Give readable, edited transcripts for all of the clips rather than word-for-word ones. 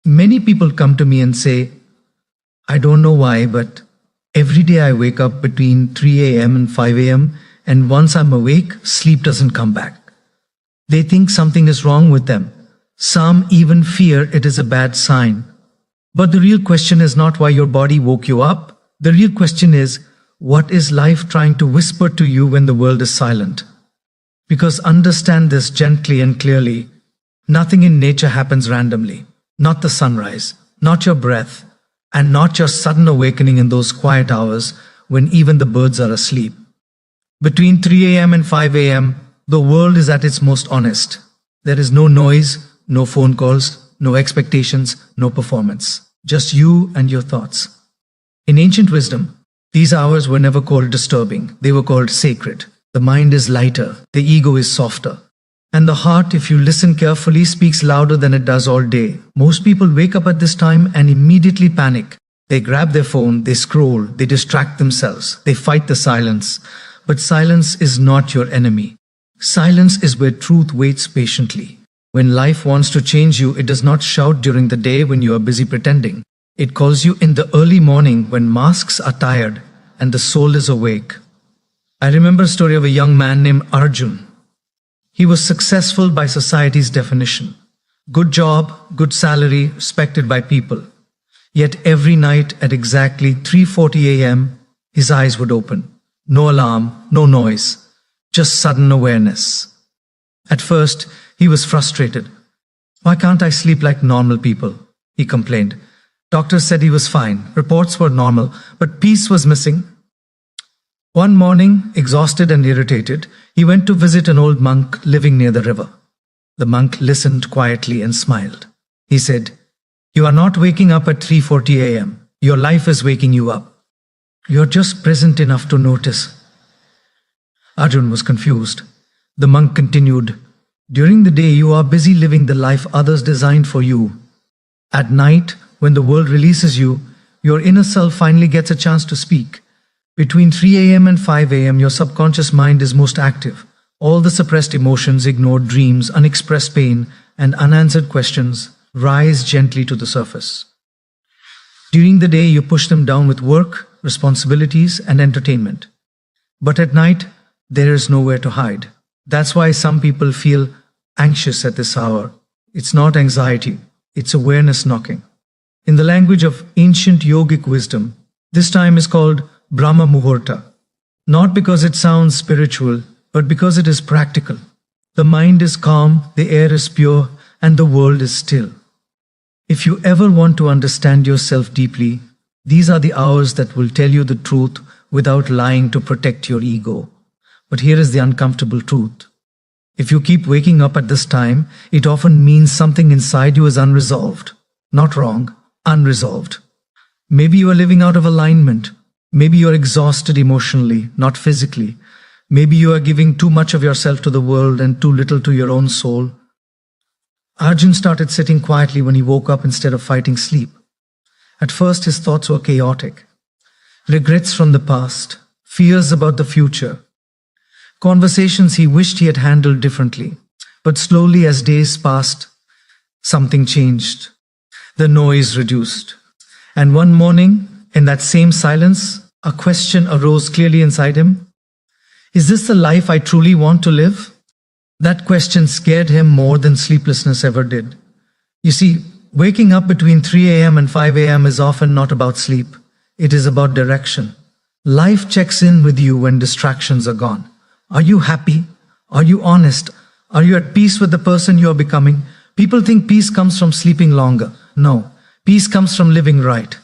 Many people come to me and say, I don't know why, but every day I wake up between 3 a.m. and 5 a.m., and once I'm awake, sleep doesn't come back. They think something is wrong with them. Some even fear it is a bad sign. But the real question is not why your body woke you up. The real question is, what is life trying to whisper to you when the world is silent? Because understand this gently and clearly, nothing in nature happens randomly. Not the sunrise, not your breath, and not your sudden awakening in those quiet hours when even the birds are asleep. Between 3 a.m. and 5 a.m., the world is at its most honest. There is no noise, no phone calls, no expectations, no performance. Just you and your thoughts. In ancient wisdom, these hours were never called disturbing. They were called sacred. The mind is lighter, the ego is softer. And the heart, if you listen carefully, speaks louder than it does all day. Most people wake up at this time and immediately panic. They grab their phone, they scroll, they distract themselves, they fight the silence. But silence is not your enemy. Silence is where truth waits patiently. When life wants to change you, it does not shout during the day when you are busy pretending. It calls you in the early morning when masks are tired and the soul is awake. I remember a story of a young man named Arjun. He was successful by society's definition. Good job, good salary, respected by people. Yet every night at exactly 3:40 a.m., his eyes would open. No alarm, no noise, just sudden awareness. At first, he was frustrated. Why can't I sleep like normal people? He complained. Doctors said he was fine, reports were normal, but peace was missing. One morning, exhausted and irritated, he went to visit an old monk living near the river. The monk listened quietly and smiled. He said, "You are not waking up at 3:40 a.m. Your life is waking you up. You are just present enough to notice." Arjun was confused. The monk continued, "During the day, you are busy living the life others designed for you. At night, when the world releases you, your inner self finally gets a chance to speak. Between 3 a.m. and 5 a.m., your subconscious mind is most active. All the suppressed emotions, ignored dreams, unexpressed pain, and unanswered questions rise gently to the surface. During the day, you push them down with work, responsibilities, and entertainment. But at night, there is nowhere to hide. That's why some people feel anxious at this hour. It's not anxiety, it's awareness knocking. In the language of ancient yogic wisdom, this time is called Brahma Muhurta. Not because it sounds spiritual, but because it is practical. The mind is calm, the air is pure, and the world is still. If you ever want to understand yourself deeply, these are the hours that will tell you the truth without lying to protect your ego. But here is the uncomfortable truth. If you keep waking up at this time, it often means something inside you is unresolved. Not wrong, unresolved. Maybe you are living out of alignment. Maybe you are exhausted emotionally, not physically. Maybe you are giving too much of yourself to the world and too little to your own soul. Arjun started sitting quietly when he woke up instead of fighting sleep. At first, his thoughts were chaotic. Regrets from the past, fears about the future, conversations he wished he had handled differently. But slowly, as days passed, something changed. The noise reduced. And one morning, in that same silence, a question arose clearly inside him. Is this the life I truly want to live? That question scared him more than sleeplessness ever did. You see, waking up between 3 a.m. and 5 a.m. is often not about sleep. It is about direction. Life checks in with you when distractions are gone. Are you happy? Are you honest? Are you at peace with the person you are becoming? People think peace comes from sleeping longer. No, peace comes from living right.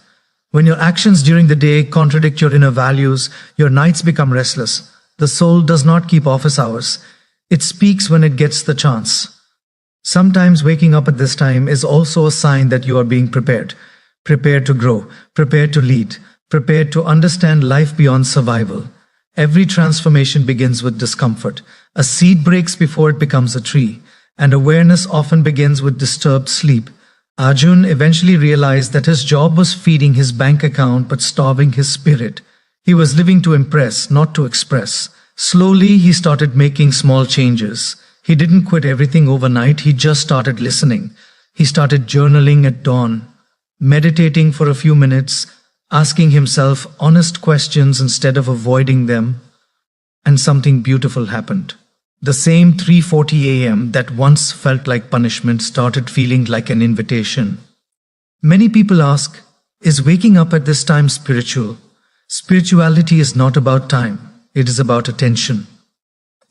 When your actions during the day contradict your inner values, your nights become restless. The soul does not keep office hours. It speaks when it gets the chance. Sometimes waking up at this time is also a sign that you are being prepared. Prepared to grow, prepared to lead, prepared to understand life beyond survival. Every transformation begins with discomfort. A seed breaks before it becomes a tree, and awareness often begins with disturbed sleep. Arjun eventually realized that his job was feeding his bank account but starving his spirit. He was living to impress, not to express. Slowly, he started making small changes. He didn't quit everything overnight, he just started listening. He started journaling at dawn, meditating for a few minutes, asking himself honest questions instead of avoiding them, and something beautiful happened. The same 3:40 a.m. that once felt like punishment started feeling like an invitation. Many people ask, is waking up at this time spiritual? Spirituality is not about time, it is about attention.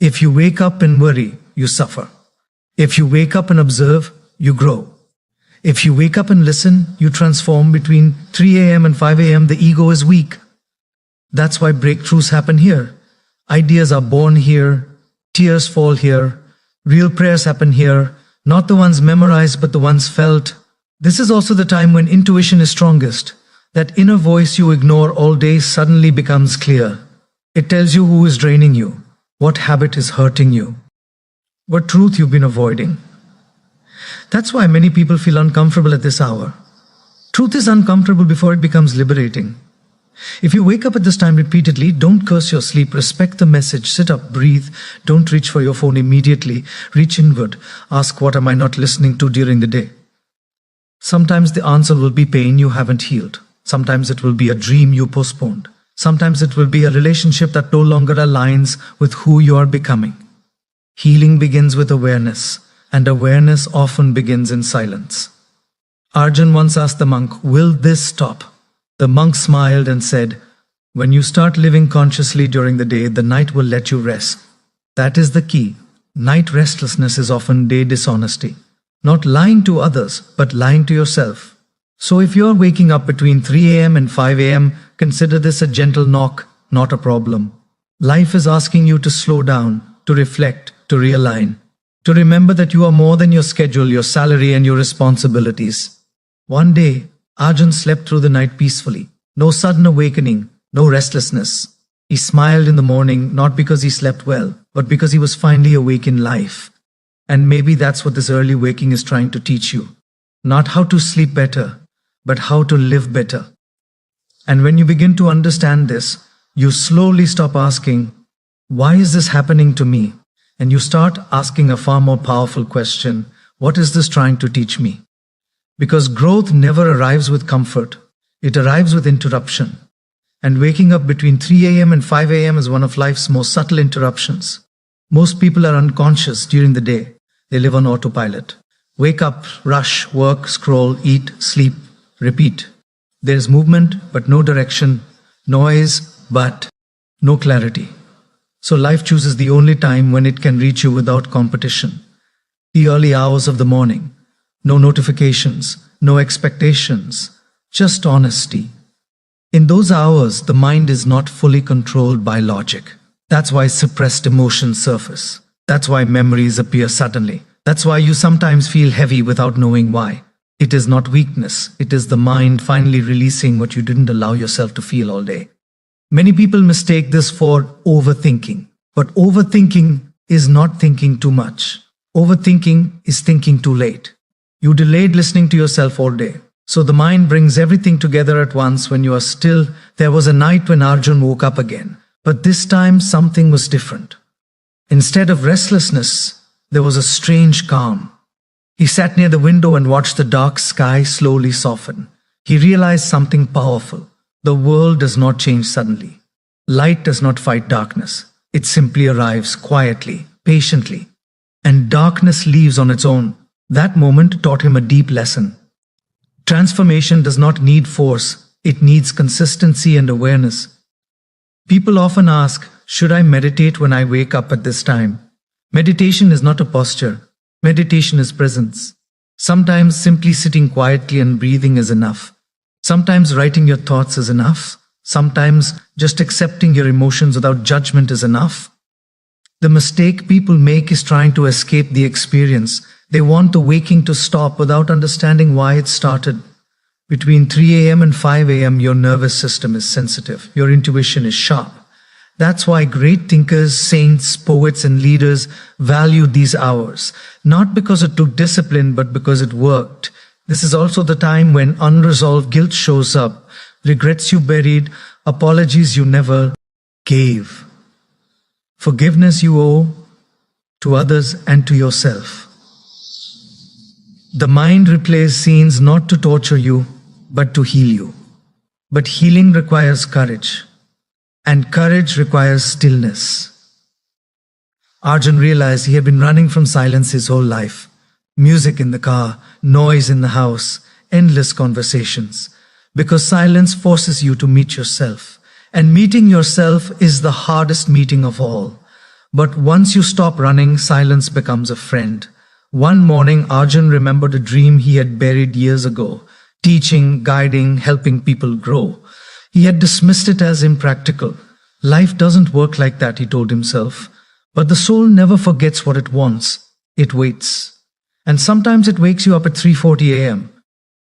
If you wake up and worry, you suffer. If you wake up and observe, you grow. If you wake up and listen, you transform. Between 3 a.m. and 5 a.m., the ego is weak. That's why breakthroughs happen here. Ideas are born here, tears fall here, real prayers happen here, not the ones memorized but the ones felt. This is also the time when intuition is strongest. That inner voice you ignore all day suddenly becomes clear. It tells you who is draining you, what habit is hurting you, what truth you've been avoiding. That's why many people feel uncomfortable at this hour. Truth is uncomfortable before it becomes liberating. If you wake up at this time repeatedly, don't curse your sleep, respect the message, sit up, breathe, don't reach for your phone immediately, reach inward, ask what am I not listening to during the day. Sometimes the answer will be pain you haven't healed. Sometimes it will be a dream you postponed. Sometimes it will be a relationship that no longer aligns with who you are becoming. Healing begins with awareness, and awareness often begins in silence. Arjun once asked the monk, will this stop? The monk smiled and said, when you start living consciously during the day, the night will let you rest. That is the key. Night restlessness is often day dishonesty. Not lying to others, but lying to yourself. So if you're waking up between 3 a.m. and 5 a.m., consider this a gentle knock, not a problem. Life is asking you to slow down, to reflect, to realign, to remember that you are more than your schedule, your salary, and your responsibilities. One day, Arjun slept through the night peacefully. No sudden awakening, no restlessness. He smiled in the morning, not because he slept well, but because he was finally awake in life. And maybe that's what this early waking is trying to teach you. Not how to sleep better, but how to live better. And when you begin to understand this, you slowly stop asking, why is this happening to me? And you start asking a far more powerful question, what is this trying to teach me? Because growth never arrives with comfort, it arrives with interruption. And waking up between 3 a.m. and 5 a.m. is one of life's most subtle interruptions. Most people are unconscious during the day. They live on autopilot. Wake up, rush, work, scroll, eat, sleep, repeat. There is movement, but no direction, noise, but no clarity. So life chooses the only time when it can reach you without competition. The early hours of the morning. No notifications, no expectations, just honesty. In those hours, the mind is not fully controlled by logic. That's why suppressed emotions surface. That's why memories appear suddenly. That's why you sometimes feel heavy without knowing why. It is not weakness, it is the mind finally releasing what you didn't allow yourself to feel all day. Many people mistake this for overthinking. But overthinking is not thinking too much. Overthinking is thinking too late. You delayed listening to yourself all day. So the mind brings everything together at once when you are still. There was a night when Arjun woke up again. But this time something was different. Instead of restlessness, there was a strange calm. He sat near the window and watched the dark sky slowly soften. He realized something powerful. The world does not change suddenly. Light does not fight darkness. It simply arrives quietly, patiently. And darkness leaves on its own. That moment taught him a deep lesson. Transformation does not need force. It needs consistency and awareness. People often ask, should I meditate when I wake up at this time? Meditation is not a posture. Meditation is presence. Sometimes simply sitting quietly and breathing is enough. Sometimes writing your thoughts is enough. Sometimes just accepting your emotions without judgment is enough. The mistake people make is trying to escape the experience. They want the waking to stop without understanding why it started. Between 3 a.m. and 5 a.m., your nervous system is sensitive. Your intuition is sharp. That's why great thinkers, saints, poets, and leaders valued these hours. Not because it took discipline, but because it worked. This is also the time when unresolved guilt shows up, regrets you buried, apologies you never gave, forgiveness you owe to others and to yourself. The mind replays scenes not to torture you, but to heal you. But healing requires courage, and courage requires stillness. Arjun realized he had been running from silence his whole life. Music in the car, noise in the house, endless conversations. Because silence forces you to meet yourself. And meeting yourself is the hardest meeting of all. But once you stop running, silence becomes a friend. One morning, Arjun remembered a dream he had buried years ago. Teaching, guiding, helping people grow. He had dismissed it as impractical. Life doesn't work like that, he told himself. But the soul never forgets what it wants. It waits. And sometimes it wakes you up at 3:40 a.m.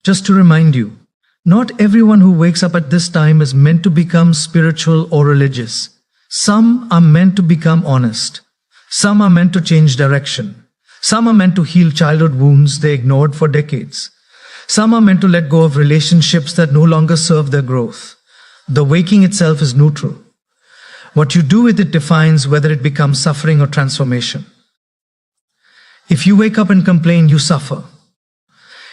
Just to remind you, not everyone who wakes up at this time is meant to become spiritual or religious. Some are meant to become honest. Some are meant to change direction. Some are meant to heal childhood wounds they ignored for decades. Some are meant to let go of relationships that no longer serve their growth. The waking itself is neutral. What you do with it defines whether it becomes suffering or transformation. If you wake up and complain, you suffer.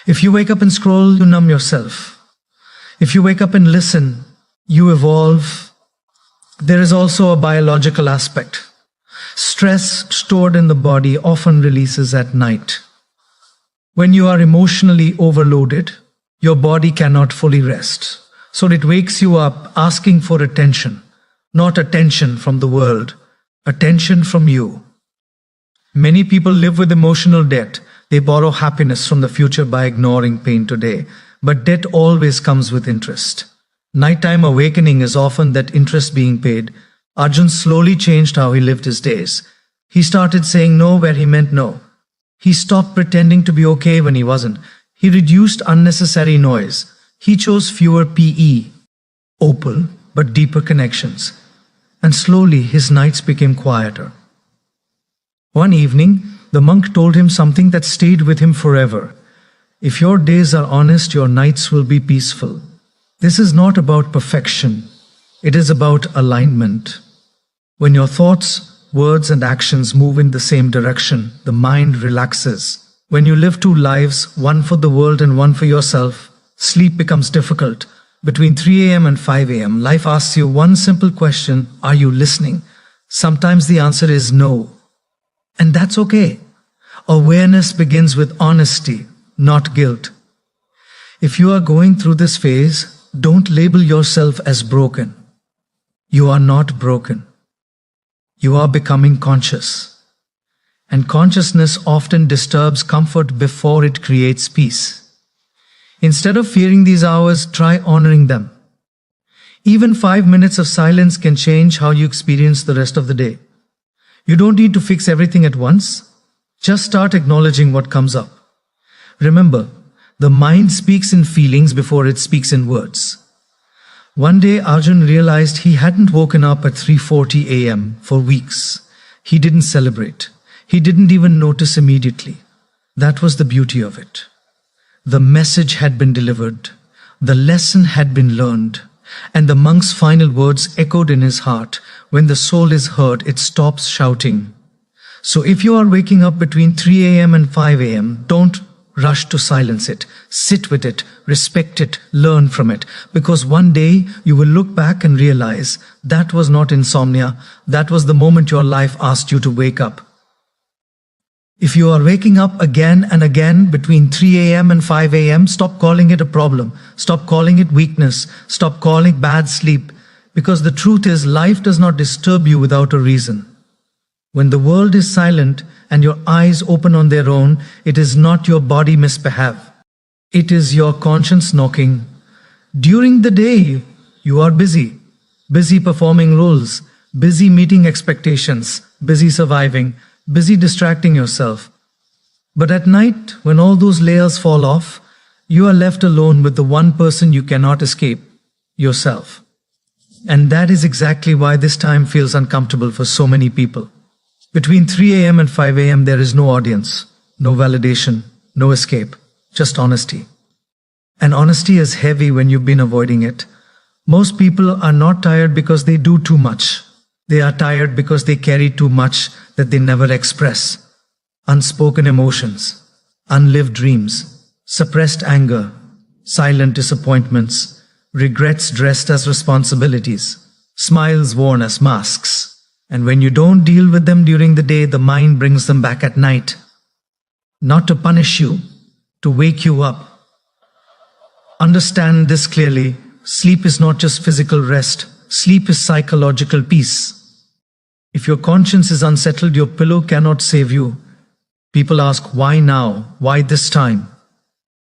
If you wake up and scroll, you numb yourself. If you wake up and listen, you evolve. There is also a biological aspect. Stress stored in the body often releases at night. When you are emotionally overloaded, your body cannot fully rest. So it wakes you up asking for attention. Not attention from the world, attention from you. Many people live with emotional debt. They borrow happiness from the future by ignoring pain today. But debt always comes with interest. Nighttime awakening is often that interest being paid. Arjun slowly changed how he lived his days. He started saying no where he meant no. He stopped pretending to be okay when he wasn't. He reduced unnecessary noise. He chose fewer PE, opal, but deeper connections. And slowly his nights became quieter. One evening, the monk told him something that stayed with him forever. If your days are honest, your nights will be peaceful. This is not about perfection. It is about alignment. When your thoughts, words, and actions move in the same direction, the mind relaxes. When you live two lives, one for the world and one for yourself, sleep becomes difficult. Between 3 a.m. and 5 a.m., life asks you one simple question: are you listening? Sometimes the answer is no. And that's okay. Awareness begins with honesty, not guilt. If you are going through this phase, don't label yourself as broken. You are not broken. You are becoming conscious. And consciousness often disturbs comfort before it creates peace. Instead of fearing these hours, try honoring them. Even 5 minutes of silence can change how you experience the rest of the day. You don't need to fix everything at once. Just start acknowledging what comes up. Remember, the mind speaks in feelings before it speaks in words. One day, Arjun realized he hadn't woken up at 3:40 a.m. for weeks. He didn't celebrate. He didn't even notice immediately. That was the beauty of it. The message had been delivered. The lesson had been learned. And the monk's final words echoed in his heart. When the soul is heard, it stops shouting. So if you are waking up between 3 a.m. and 5 a.m., don't rush to silence it. Sit with it, respect it, learn from it. Because one day you will look back and realize that was not insomnia. That was the moment your life asked you to wake up. If you are waking up again and again between 3 a.m. and 5 a.m., stop calling it a problem. Stop calling it weakness. Stop calling it bad sleep. Because the truth is, life does not disturb you without a reason. When the world is silent and your eyes open on their own, it is not your body misbehave. It is your conscience knocking. During the day, you are busy. Busy performing roles. Busy meeting expectations. Busy surviving. Busy distracting yourself. But at night, when all those layers fall off, you are left alone with the one person you cannot escape, yourself. And that is exactly why this time feels uncomfortable for so many people. Between 3 a.m. and 5 a.m. there is no audience, no validation, no escape, just honesty. And honesty is heavy when you've been avoiding it. Most people are not tired because they do too much. They are tired because they carry too much that they never express. Unspoken emotions, unlived dreams, suppressed anger, silent disappointments, regrets dressed as responsibilities, smiles worn as masks. And when you don't deal with them during the day, the mind brings them back at night. Not to punish you, to wake you up. Understand this clearly. Sleep is not just physical rest. Sleep is psychological peace. If your conscience is unsettled, your pillow cannot save you. People ask, why now? Why this time?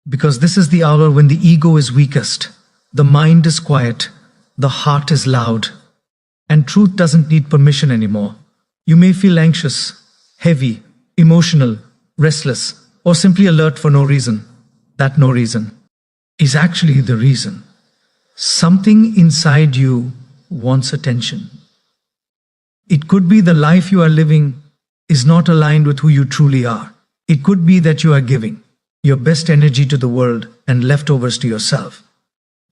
Because this is the hour when the ego is weakest. The mind is quiet. The heart is loud. And truth doesn't need permission anymore. You may feel anxious, heavy, emotional, restless, or simply alert for no reason. That no reason is actually the reason. Something inside you wants attention. It could be the life you are living is not aligned with who you truly are. It could be that you are giving your best energy to the world and leftovers to yourself.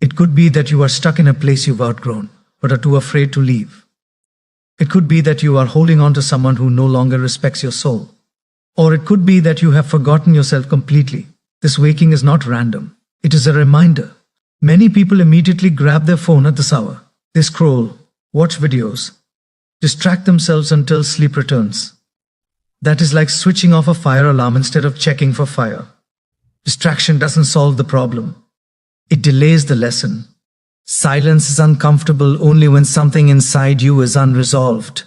It could be that you are stuck in a place you've outgrown but are too afraid to leave. It could be that you are holding on to someone who no longer respects your soul. Or it could be that you have forgotten yourself completely. This waking is not random. It is a reminder. Many people immediately grab their phone at this hour. They scroll, watch videos, distract themselves until sleep returns. That is like switching off a fire alarm instead of checking for fire. Distraction doesn't solve the problem. It delays the lesson. Silence is uncomfortable only when something inside you is unresolved.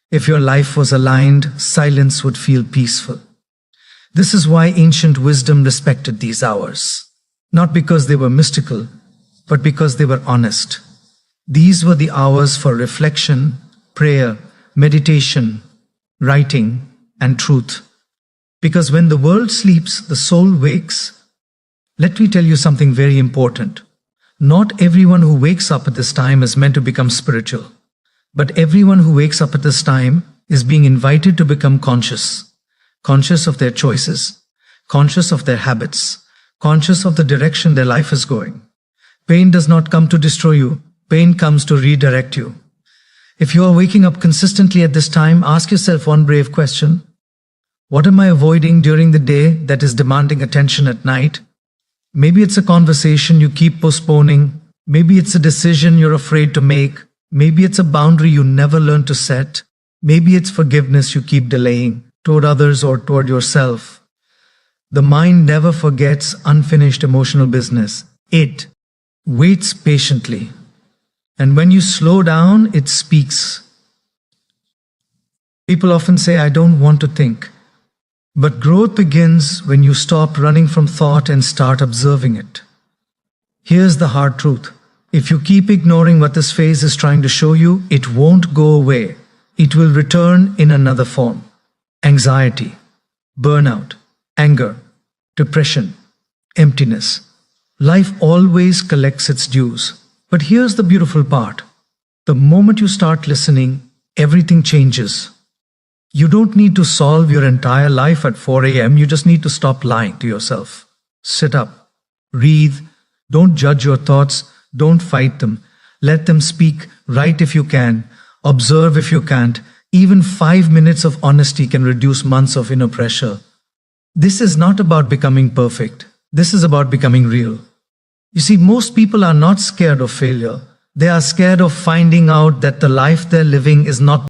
If your life was aligned, silence would feel peaceful. This is why ancient wisdom respected these hours. Not because they were mystical, but because they were honest. These were the hours for reflection, prayer, meditation, writing, and truth. Because when the world sleeps, the soul wakes. Let me tell you something very important. Not everyone who wakes up at this time is meant to become spiritual. But everyone who wakes up at this time is being invited to become conscious. Conscious of their choices. Conscious of their habits. Conscious of the direction their life is going. Pain does not come to destroy you. Pain comes to redirect you. If you are waking up consistently at this time, ask yourself one brave question. What am I avoiding during the day that is demanding attention at night? Maybe it's a conversation you keep postponing. Maybe it's a decision you're afraid to make. Maybe it's a boundary you never learned to set. Maybe it's forgiveness you keep delaying toward others or toward yourself. The mind never forgets unfinished emotional business. It waits patiently. And when you slow down, it speaks. People often say, I don't want to think. But growth begins when you stop running from thought and start observing it. Here's the hard truth. If you keep ignoring what this phase is trying to show you, it won't go away. It will return in another form. Anxiety, burnout, anger, depression, emptiness. Life always collects its dues. But here's the beautiful part. The moment you start listening, everything changes. You don't need to solve your entire life at 4 a.m. You just need to stop lying to yourself. Sit up, breathe, don't judge your thoughts, don't fight them. Let them speak, write if you can, observe if you can't. Even 5 minutes of honesty can reduce months of inner pressure. This is not about becoming perfect. This is about becoming real. You see, most people are not scared of failure. They are scared of finding out that the life they're living is not